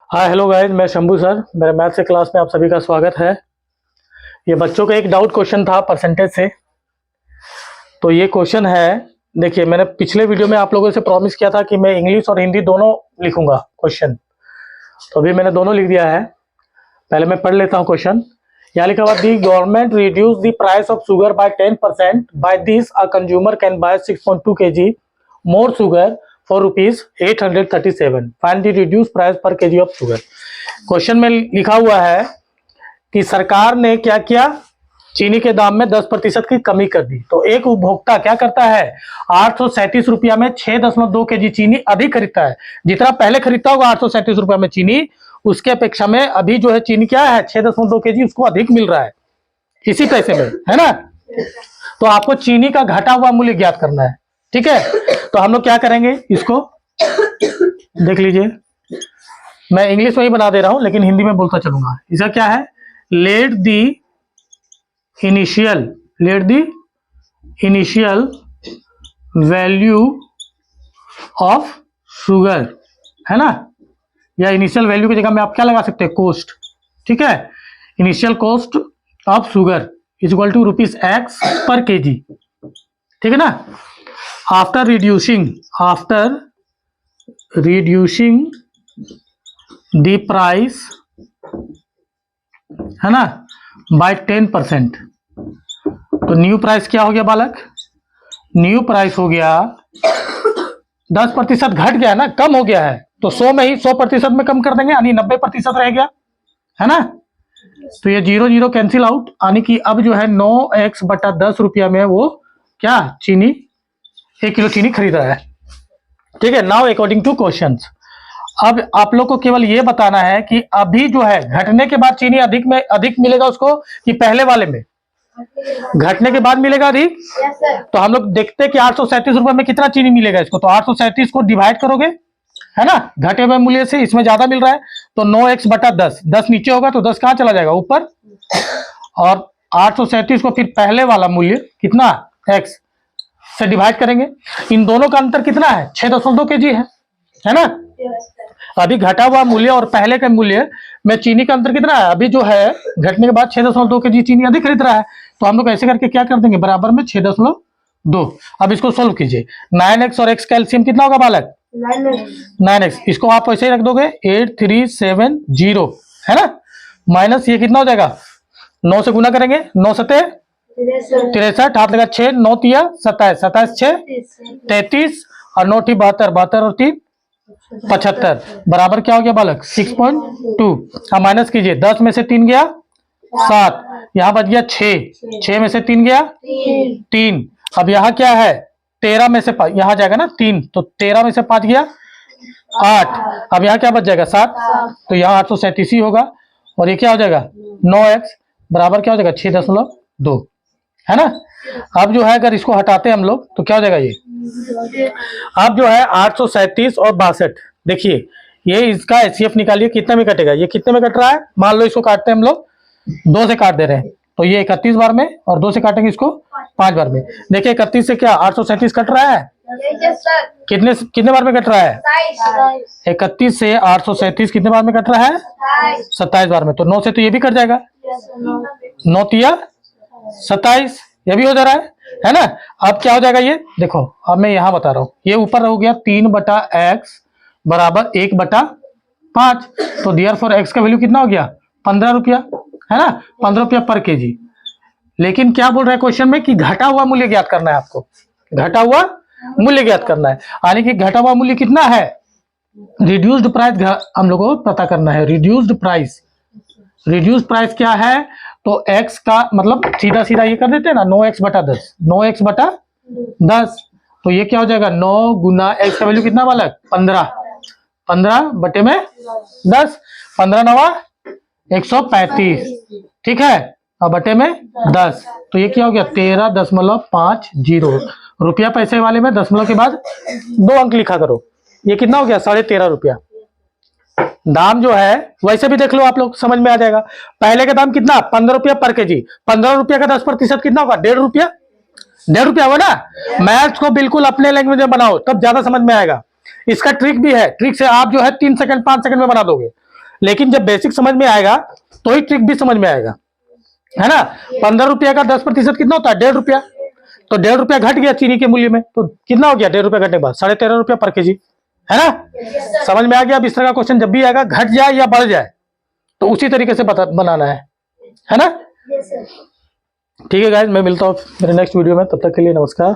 Hi hello guys, मैं Shambhu sir. मेरे math से क्लास में आप सभी का स्वागत है। ये बच्चों का एक डाउट क्वेश्चन था परसेंटेज से। तो ये क्वेश्चन है, देखिए मैंने पिछले वीडियो में आप लोगों से प्रॉमिस किया था कि मैं इंग्लिश और हिंदी दोनों लिखूंगा क्वेश्चन। तो अभी मैंने दोनों लिख दिया है। पहले मैं पढ़ लेता हूँ क्वेश्चन। यहाँ लिखा हुआ, the government reduce the price of sugar by 10%, by this a consumer can buy 6.2 kg more sugar for ₹837। Find the reduce price per kg of sugar. Question में लिखा हुआ है कि सरकार ने क्या किया, चीनी के दाम में 10% की कमी कर दी। तो एक उपभोक्ता क्या करता है, 837 रुपया में 6.2 kg चीनी अधिक खरीदता है। जितना पहले खरीदता होगा 837 रुपया में चीनी, उसके अपेक्षा में अभी जो है चीनी क्या है, 6.2 kg उसको अधिक मिल रहा है इसी पैसे में, है ना। तो आपको चीनी का घटा हुआ मूल्य ज्ञात करना है, ठीक है। तो हम लोग क्या करेंगे, इसको देख लीजिए। मैं इंग्लिश में ही बना दे रहा हूं लेकिन हिंदी में बोलता चलूंगा। इसका क्या है, let the initial value of sugar, है ना। या इनिशियल वैल्यू की जगह में आप क्या लगा सकते हैं, कोस्ट, ठीक है। Initial cost of sugar is equal to ₹X पर केजी, ठीक है ना। आफ्टर रिड्यूसिंग द प्राइस, है ना, बाय 10%। तो न्यू प्राइस क्या हो गया बालक, न्यू प्राइस हो गया 10% घट गया ना, कम हो गया है। तो 100 में ही 100% में कम कर देंगे, यानी 90% रह गया, है ना। तो ये 0 0 कैंसिल आउट, यानी कि अब जो है 9x बटा 10 रुपया में वो क्या चीनी 1 किलो चीनी खरीद रहा है, ठीक है। नाउ अकॉर्डिंग टू क्वेश्चन, अब आप लोग को केवल ये बताना है कि अभी जो है घटने के बाद चीनी अधिक में अधिक मिलेगा उसको, कि पहले वाले में घटने के बाद मिलेगा अधिक। तो हम लोग देखते हैं कि 837 रुपए में कितना चीनी मिलेगा इसको। तो 837 को डिवाइड करोगे, है ना, घटे हुए मूल्य से, इसमें ज्यादा मिल रहा है तो 9x बटा 10, 10 नीचे होगा तो 10 कहां चला जाएगा, ऊपर। और 837 को फिर पहले वाला मूल्य कितना x से डिवाइड करेंगे। इन दोनों का अंतर कितना है, 6.2 kg है ना। अभी घटा हुआ मूल्य और पहले के मूल्य में चीनी का अंतर कितना है, अभी जो है घटने के बाद 6.2 kg चीनी अधिक खरीद रहा है। तो हम लोग ऐसे करके क्या कर देंगे, बराबर में 6.2। अब इसको सोल्व कीजिए। 9x और x का एलसीएम कितना होगा बालक, 9x। इसको आप ऐसे ही रख दोगे 8370, है ना, माइनस ये कितना हो जाएगा, 9 से गुना करेंगे, 9 सते 63, हाथ लगा 6, 9 तिया 27, 27 6 33 और 9 72, 72 और 3 75, बराबर क्या हो गया बालक 6.2। अब माइनस कीजिए, 10 में से 3 गया 7, यहाँ बच गया 6, 6 में से 3 गया 3। अब यहाँ क्या है, 13 में से यहाँ जाएगा ना 3, तो 13 में से 5 गया 8। अब यहाँ क्या बच जाएगा 7, तो यहाँ 837 ही होगा। और ये क्या हो जाएगा 9x बराबर क्या हो जाएगा 6.2, है ना। अब जो है अगर इसको हटाते हैं हम लोग तो क्या हो जाएगा, ये अब जो है 837 और 62, देखिए ये इसका एचसीएफ निकालिए, कितने में कटेगा, ये कितने में कट रहा है। मान लो इसको काटते हैं हम लोग, 2 से काट दे रहे हैं, तो ये 31 बार में, और 2 से काटेंगे इसको 5 बार में। देखिए 31 से क्या 837 कट रहा है, कितने कितने बार में कट रहा है, 31 से 837 कितने बार में कट रहा है, 27 बार में। तो 9 से तो ये भी कट जाएगा, 9 तिया 27, ये भी हो जा रहा है ना। अब क्या हो जाएगा, ये देखो, अब मैं यहां बता रहा हूं, ये ऊपर हो गया 3/x बराबर 1/5। तो देयरफॉर x का वैल्यू कितना हो गया 15 रुपया, है ना, 15 रुपया पर केजी। लेकिन क्या बोल रहा है क्वेश्चन में कि घटा हुआ मूल्य ज्ञात करना है आपको, घटा हुआ मूल्य ज्ञात करना है, यानी कि घटा हुआ मूल्य कितना है, रिड्यूस्ड प्राइस हम लोग को पता करना है। रिड्यूस्ड प्राइस क्या है, तो x का मतलब सीधा सीधा ये कर देते हैं ना, 9x बटा 10, 9x बटा 10। तो ये क्या हो जाएगा, 9 गुना x का वैल्यू कितना बालक 15, 15 बटे में 10, 15 9 135, ठीक है, और बटे में 10। तो ये क्या हो गया 13.50 रुपया। पैसे वाले में दशमलव के बाद 2 अंक लिखा करो, ये कितना हो गया 13.5 रुपया। दाम जो है वैसे भी देख लो आप लोग, समझ में आ जाएगा। पहले का दाम कितना 15 रुपया पर केजी, 15 रुपया का 10% कितना होगा 1.5 रुपया, 1.5 रुपया होगा ना। मैथ्स को बिल्कुल अपने लैंग्वेज में बनाओ, तब ज्यादा समझ में आएगा। इसका ट्रिक भी है, ट्रिक से आप जो है 3 सेकंड 5 सेकंड में बना दोगे। लेकिन जब बेसिक समझ में आएगा तो ही ट्रिक भी समझ में आएगा, है ना। 15 रुपया का 10% कितना होता है? 1.5 रुपया। तो 1.5 रुपया घट गया चीनी के मूल्य में, तो कितना हो गया 1.5 रुपया घटने के बाद? 13.5 रुपया पर केजी, है ना। समझ में आ गया। अब इस तरह का क्वेश्चन जब भी आएगा, घट जाए या बढ़ जाए, तो उसी तरीके से बनाना है ना। ठीक है गाइस, मैं मिलता हूँ मेरे नेक्स्ट वीडियो में, तब तक के लिए नमस्कार।